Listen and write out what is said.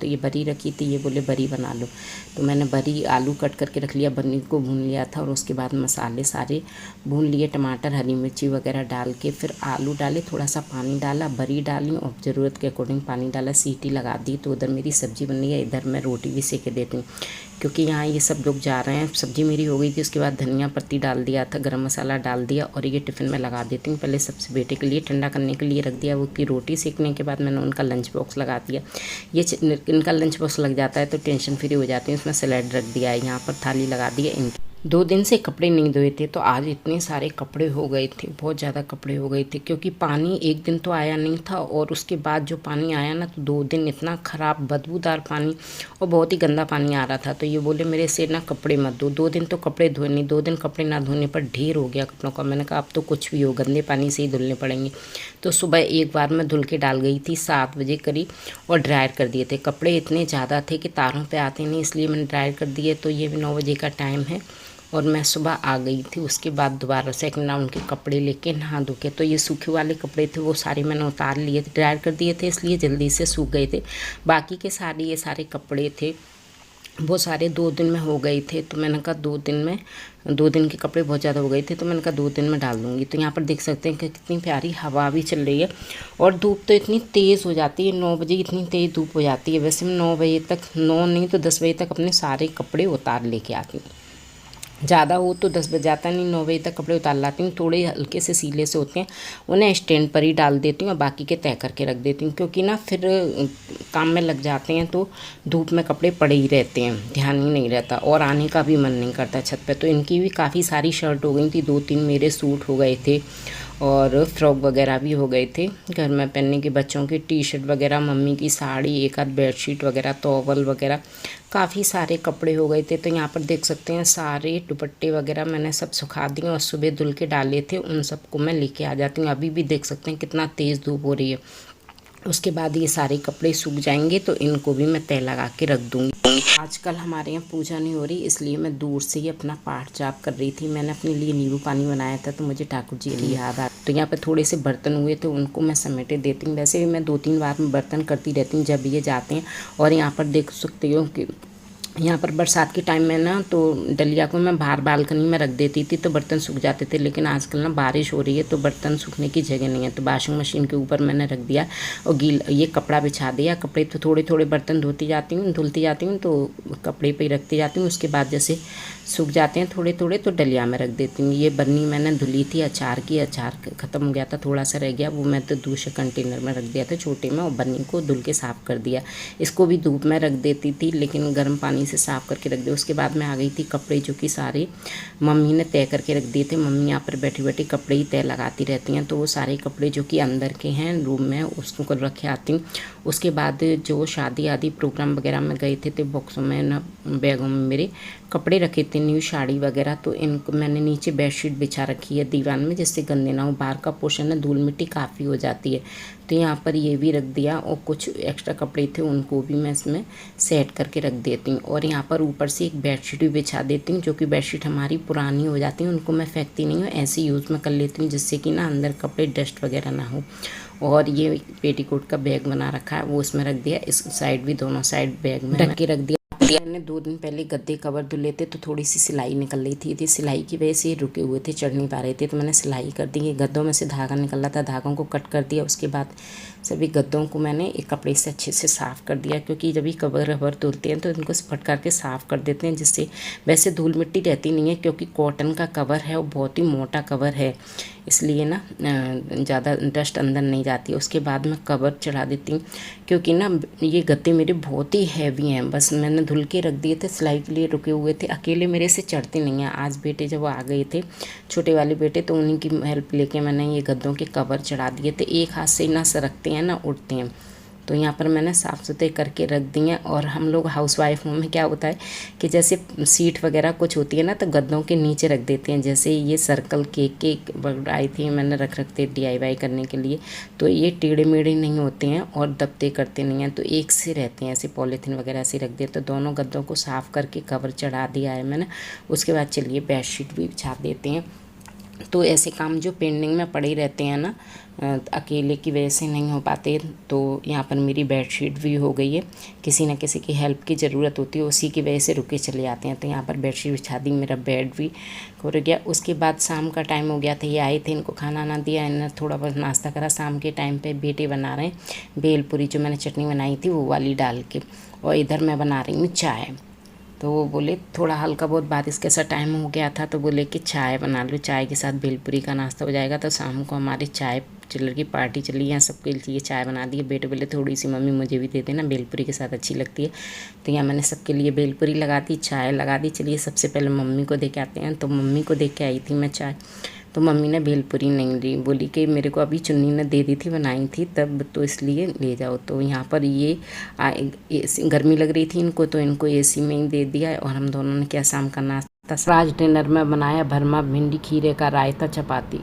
तो ये बरी रखी थी, ये बोले बरी बना लो, तो मैंने बरी आलू कट करके रख लिया, बरी को भून लिया था और उसके बाद मसाले सारे भून लिए, टमाटर हरी मिर्ची वगैरह डाल के फिर आलू डाले, थोड़ा सा पानी डाला, बरी डाली और ज़रूरत के अकॉर्डिंग पानी डाला, सीटी लगा दी। तो उधर मेरी सब्ज़ी बन रही है, इधर मैं रोटी भी सेके देती हूँ क्योंकि यहाँ ये सब लोग जा रहे हैं। सब्ज़ी मेरी हो गई थी, उसके बाद धनिया पत्ती डाल दिया था, गरम मसाला डाल दिया और ये टिफ़िन में लगा देती हूँ। पहले सबसे बेटे के लिए ठंडा करने के लिए रख दिया, वो की रोटी सेकने के बाद मैंने उनका लंच बॉक्स लगा दिया। ये इनका लंच बॉक्स लग जाता है तो टेंशन फ्री हो जाती है। उसमें सैलेड रख दिया है, यहाँ पर थाली लगा दी है। इनकी 2 दिन से कपड़े नहीं धोए थे तो आज इतने सारे कपड़े हो गए थे, बहुत ज़्यादा कपड़े हो गए थे क्योंकि पानी एक दिन तो आया नहीं था और उसके बाद जो पानी आया ना तो 2 दिन इतना ख़राब बदबूदार पानी और बहुत ही गंदा पानी आ रहा था। तो ये बोले मेरे से ना कपड़े मत धो, 2 दिन तो कपड़े धोए नहीं, 2 दिन कपड़े ना धोने पर ढेर हो गया कपड़ों का। मैंने कहा अब तो कुछ भी हो, गंदे पानी से ही धुलने पड़ेंगे। तो सुबह एक बार मैं धुल के डाल गई थी 7 बजे करीब और ड्रायर कर दिए थे। कपड़े इतने ज़्यादा थे कि तारों पे आते नहीं, इसलिए मैंने ड्रायर कर दिए। तो ये भी 9 बजे का टाइम है और मैं सुबह आ गई थी। उसके बाद दोबारा सेकंड राउंड के कपड़े लेके नहा धो के, तो ये सूखे वाले कपड़े थे वो सारे मैंने उतार लिए थे, ड्रायर कर दिए थे, इसलिए जल्दी से सूख गए थे। बाकी के सारे ये सारे कपड़े थे वो सारे 2 दिन में हो गए थे। तो मैंने कहा 2 दिन के कपड़े बहुत ज़्यादा हो गए थे तो मैंने कहा 2 दिन में डाल दूँगी। तो यहाँ पर देख सकते हैं कि कितनी प्यारी हवा भी चल रही है और धूप तो इतनी तेज़ हो जाती है, 9 बजे इतनी तेज़ धूप हो जाती है। वैसे मैं 9 बजे तक, 9 नहीं तो 10 बजे तक अपने सारे कपड़े उतार लेके आती हूँ। ज़्यादा हो तो 10 बज जाता नहीं, 9 बजे तक कपड़े उतार लाती हूँ। थोड़े हल्के से सीले से होते हैं उन्हें स्टैंड पर ही डाल देती हूँ और बाकी के तय करके रख देती हूँ क्योंकि ना फिर काम में लग जाते हैं तो धूप में कपड़े पड़े ही रहते हैं, ध्यान ही नहीं रहता और आने का भी मन नहीं करता छत पे। तो इनकी भी काफ़ी सारी शर्ट हो गई थी, 2-3 मेरे सूट हो गए थे और फ्रॉक वगैरह भी हो गए थे घर में पहनने के, बच्चों की टी शर्ट वगैरह, मम्मी की साड़ी, एक आध बेडशीट वगैरह, टॉवल वगैरह, काफ़ी सारे कपड़े हो गए थे। तो यहाँ पर देख सकते हैं सारे दुपट्टे वगैरह मैंने सब सुखा दिए और सुबह धुल के डाले थे, उन सबको मैं लेके आ जाती हूँ। अभी भी देख सकते हैं कितना तेज़ धूप हो रही है। उसके बाद ये सारे कपड़े सूख जाएंगे तो इनको भी मैं तय लगा के रख दूँगी। आजकल हमारे यहाँ पूजा नहीं हो रही इसलिए मैं दूर से ही अपना पाठ जाप कर रही थी। मैंने अपने लिए नींबू पानी बनाया था तो मुझे ठाकुर जी की याद आ, तो यहाँ पे थोड़े से बर्तन हुए थे उनको मैं समेटे देती हूँ। वैसे भी मैं 2-3 बार में बर्तन करती रहती हूँ जब ये जाते हैं। और यहाँ पर देख सकते हो कि यहाँ पर बरसात के टाइम में ना तो डलिया को मैं बाहर बालकनी में रख देती थी तो बर्तन सूख जाते थे, लेकिन आजकल ना बारिश हो रही है तो बर्तन सूखने की जगह नहीं है तो वॉशिंग मशीन के ऊपर मैंने रख दिया और ये कपड़ा बिछा दिया। कपड़े तो थोड़े थोड़े बर्तन धुलती जाती हूँ तो कपड़े पे ही रखती जाती हूँ। उसके बाद जैसे सूख जाते हैं थोड़े थोड़े तो डलिया में रख देती हूँ। ये बर्नी मैंने धुली थी अचार की, अचार ख़त्म हो गया था, थोड़ा सा रह गया, वो मैं तो दूसरे कंटेनर में रख दिया था छोटे में और बर्नी को धुल के साफ़ कर दिया। इसको भी धूप में रख देती थी लेकिन गर्म पानी से साफ़ करके रख दिया। उसके बाद मैं आ गई थी कपड़े जो कि सारे मम्मी ने तय करके रख दिए थे। मम्मी यहाँ पर बैठी बैठी कपड़े ही तय लगाती रहती हैं तो वो सारे कपड़े जो कि अंदर के हैं रूम में उसको कर रखे आती हूँ। उसके बाद जो शादी आदि प्रोग्राम वगैरह में गए थे तो बॉक्सों में ना बैगों में मेरे कपड़े रखे थे, न्यू साड़ी वगैरह, तो इनको मैंने नीचे बेडशीट बिछा रखी है दीवान में जिससे गंदे ना हो। बाहर का पोर्शन है, धूल मिट्टी काफ़ी हो जाती है तो यहाँ पर ये भी रख दिया और कुछ एक्स्ट्रा कपड़े थे उनको भी मैं इसमें सेट करके रख देती हूँ। और यहाँ पर ऊपर से एक बेडशीट भी बिछा देती हूँ जो कि बेडशीट हमारी पुरानी हो जाती है, उनको मैं फेंकती नहीं हूँ, ऐसे यूज़ में कर लेती हूँ जिससे कि ना अंदर कपड़े डस्ट वगैरह ना हो। और ये पेटीकोट का बैग बना रखा है वो इसमें रख दिया, इस साइड भी दोनों साइड बैग में ढक के रख दिया। मैंने 2 दिन पहले गद्दे कवर धुले थे तो थोड़ी सी सिलाई निकल रही थी, सिलाई की वजह से रुके हुए थे, चढ़ नहीं पा रहे थे तो मैंने सिलाई कर दी। गद्दों में से धागा निकल रहा था, धागों को कट कर दिया। उसके बाद सभी गद्दों को मैंने एक कपड़े से अच्छे से साफ़ कर दिया क्योंकि जब भी कवर रबर धुलते हैं तो इनको फट करके साफ़ कर देते हैं जिससे वैसे धूल मिट्टी रहती नहीं है क्योंकि कॉटन का कवर है और बहुत ही मोटा कवर है इसलिए ना ज़्यादा डस्ट अंदर नहीं जाती है। उसके बाद मैं कवर चढ़ा देती हूँ क्योंकि ना ये गद्दे मेरे बहुत ही हैवी हैं, बस मैंने धुल के रख दिए थे, सिलाई के लिए रुके हुए थे, अकेले मेरे से चढ़ते नहीं हैं। आज बेटे जब आ गए थे छोटे वाले बेटे तो उन्हीं की हेल्प लेके मैंने ये गद्दों के कवर चढ़ा दिए थे। एक हाथ से ना सरकते हैं ना उठते हैं तो यहाँ पर मैंने साफ़ सुथरे करके रख दिए। और हम लोग हाउसवाइफ में क्या होता है कि जैसे सीट वगैरह कुछ होती है ना तो गद्दों के नीचे रख देते हैं, जैसे ये सर्कल केक आई थी मैंने रखते DIY करने के लिए तो ये टेढ़े मेढ़े नहीं होते हैं और दबते करते नहीं हैं तो एक से रहते हैं, ऐसे पॉलीथीन वगैरह से रख दिए। तो दोनों गद्दों को साफ़ करके कवर चढ़ा दिया है मैंने। उसके बाद चलिए बेडशीट भी बिछा देते हैं। तो ऐसे काम जो पेंडिंग में पड़े रहते हैं ना, अकेले की वजह से नहीं हो पाते। तो यहाँ पर मेरी बेडशीट भी हो गई है, किसी न किसी की हेल्प की ज़रूरत होती है, उसी की वजह से रुके चले जाते हैं। तो यहाँ पर बेडशीट बिछा दी, मेरा बेड भी हो गया। उसके बाद शाम का टाइम हो गया था, ये आए थे, इनको खाना ना दिया, इन्होंने थोड़ा बहुत नाश्ता करा। शाम के टाइम पे बेटे बना रहे हैं भेलपूरी, जो मैंने चटनी बनाई थी वो वाली डाल के, और इधर मैं बना रही हूँ चाय। तो वो बोले, थोड़ा हल्का बहुत बारिश के साथ टाइम हो गया था, तो बोले कि चाय बना लो, चाय के साथ भेलपूरी का नाश्ता हो जाएगा। तो शाम को हमारी चाय चिल्लर की पार्टी चली, यहाँ सबके लिए चाय बना दी है। बेटे बोले थोड़ी सी मम्मी मुझे भी दे देना, भेलपूरी के साथ अच्छी लगती है। तो यहाँ मैंने सबके लिए भेलपूरी लगा दी, चाय लगा दी। चलिए सबसे पहले मम्मी को दे के आते हैं। तो मम्मी को दे के आई थी मैं चाय, तो मम्मी ने भेलपूरी नहीं ली, बोली कि मेरे को अभी चुन्नी ने दे दी थी, बनाई थी तब, तो इसलिए ले जाओ। तो यहाँ पर ये गर्मी लग रही थी इनको, तो इनको एसी में ही दे दिया। और हम दोनों ने क्या शाम का नाश्ता, आज डिनर में बनाया भरमा भिंडी खीरे का रायता चपाती।